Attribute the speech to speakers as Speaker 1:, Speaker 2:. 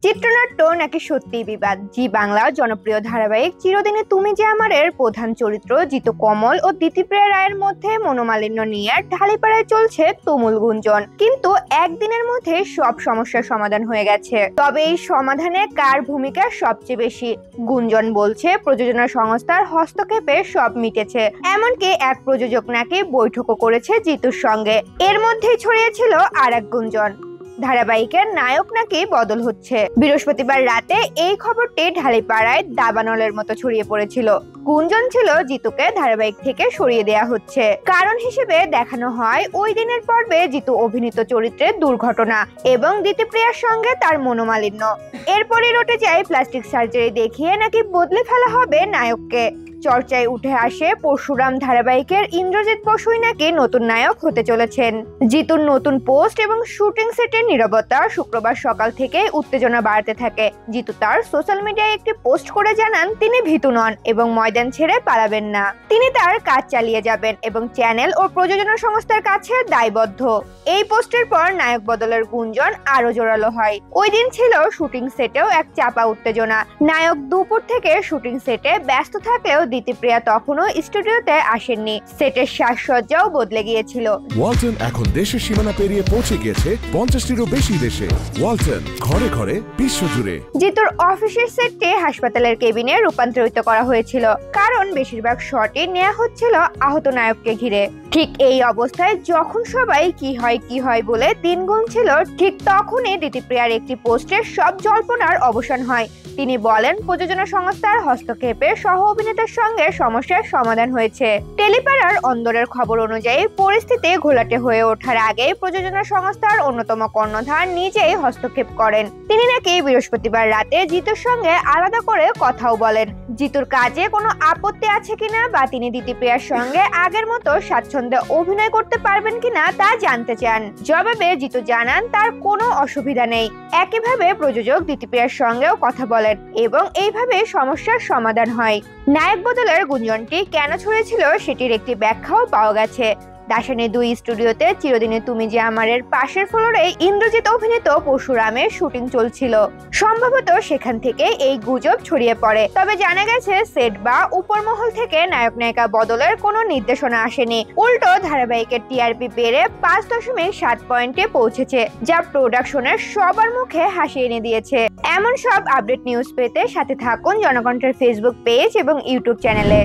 Speaker 1: চিত্রনাট্য নাকি সত্যিই বিবাদ। জি বাংলা জনপ্রিয় ধারাবাহিক চিরদিনে তুমি যে আমারের প্রধান চরিত্র জিতু কমল ও দিতিপ্রিয়া রায়ের মধ্যে মনোমালিন্য নিয়ে ঢালিপাড়ায় চলছে তুমুল গুঞ্জন, কিন্তু একদিনের মধ্যে সব সমস্যার সমাধান হয়ে গেছে। তবে এই সমাধানে কার ভূমিকা সবচেয়ে বেশি? গুঞ্জন বলছে প্রযোজনা সংস্থার হস্তক্ষেপে সব মিটেছে, এমনকি এক প্রযোজক নাকি বৈঠকও করেছে জিতুর সঙ্গে। এর মধ্যেই ছড়িয়েছিল আর এক গুঞ্জন, ধারাবাহিকের নায়ক নাকি বদল হচ্ছে। বৃহস্পতিবার রাতে এই খবরটি ঢালিপাড়ায় দাবানলের মতো ছড়িয়ে পড়েছিল। গুঞ্জন ছিল জিতুকে ধারাবাহিক থেকে সরিয়ে দেয়া হচ্ছে। কারণ হিসেবে দেখানো হয় ওই দিনের পর্বে জিতু অভিনীত চরিত্রের দুর্ঘটনা এবং দিতিপ্রিয়ার সঙ্গে তার মনোমালিন্য। এরপরই রটে যায় প্লাস্টিক সার্জারি দেখিয়ে নাকি বদলে ফেলা হবে নায়ককে। চর্চায় উঠে আসে পরশুরাম ধারাবাহিকের ইন্দ্রজিৎ বসুই নাকি নতুন নায়ক হতে চলেছেন। জিতুর নতুন পোস্ট এবং শুটিং সেটের নীরবতা শুক্রবার সকাল থেকে উত্তেজনা বাড়তে থাকে। জিতু তার সোশ্যাল মিডিয়ায় একটি পোস্ট করে জানান তিনি ভীতু নন এবং ময়দান ছেড়ে পালাবেন না। তিনি তার কাজ চালিয়ে যাবেন এবং চ্যানেল ও প্রযোজনা সংস্থার কাছে দায়বদ্ধ। এই পোস্টের পর নায়ক বদলের গুঞ্জন আরো জোরালো হয়। ওই দিন ছিল শুটিং সেটেও এক চাপা উত্তেজনা। নায়ক দুপুর থেকে শুটিং সেটে ব্যস্ত থাকলেও দিতিপ্রিয়া তখনও স্টুডিওতে আসেননি। সেটের সাজসজ্জাও বদলে গিয়েছিল।
Speaker 2: ওয়ালটন এখন দেশের সীমানা পেরিয়ে পৌঁছে গিয়েছে 50টিরও বেশি দেশে। ওয়ালটন, ঘরে ঘরে বিশ্বজুড়ে।
Speaker 1: জিতুর অফিসের সেটটি হাসপাতালের কেবিনে রূপান্তরিত করা হয়েছিল, কারণ বেশিরভাগ শটই নেওয়া হচ্ছিল আহত নায়ককে ঘিরে। ঠিক এই অবস্থায় যখন সবাই কি হয় বলে দিন গুনছিল, ঠিক তখনই দিতিপ্রিয়ার একটি পোস্টে সব জল্পনার অবসান হয়। তিনি বলেন প্রযোজনা সংস্থার হস্তক্ষেপে সহ অভিনেতার সঙ্গে সমস্যার সমাধান হয়েছে। টেলিপাড়ার অন্দরের খবর অনুযায়ী পরিস্থিতি ঘোলাটে হয়ে ওঠার আগে প্রযোজনা সংস্থার অন্যতম কর্ণধার নিজেই হস্তক্ষেপ করেন। তিনি নাকি বৃহস্পতিবার রাতে জিতুর সঙ্গে আলাদা করে কথাও বলেন। জিতুর কাজে কোনো আপত্তি আছে কিনা বা তিনি দিতিপ্রিয়ার সঙ্গে আগের মতো স্বাচ্ছন্দ্যে অভিনয় করতে পারবেন কিনা তা জানতে চান। জবাবে জিতু জানান তার কোনো অসুবিধা নেই। একইভাবে প্রযোজক দিতিপ্রিয়ার সঙ্গেও কথা বলেন এবং এইভাবে সমস্যার সমাধান হয়। নায়ক বদলের গুঞ্জনটি কেন ছড়িয়েছিল সেটির একটি ব্যাখ্যাও পাওয়া গেছে। দাশানি 2 স্টুডিওতে চিরদিনে তুমি যে আমারের পাশের ফ্লোরে ইন্দ্রজিৎ অভিনীত পরশুরামের শুটিং চলছিল। সম্ভবত সেখান থেকে এই গুজব ছড়িয়ে পড়ে। তবে জানা গেছে সেট বা উপরমহল থেকে নায়ক নায়িকা বদলের কোনো নির্দেশনা আসেনি। উল্টো ধারাবাহিকের টিআরপি বেড়ে 5.7 পয়েন্টে পৌঁছেছে, যা প্রোডাকশনের সবার মুখে হাসি এনে দিয়েছে। এমন সব আপডেট নিউজ পেতে সাথে থাকুন জনকণ্ঠের ফেসবুক পেজ এবং ইউটিউব চ্যানেলে।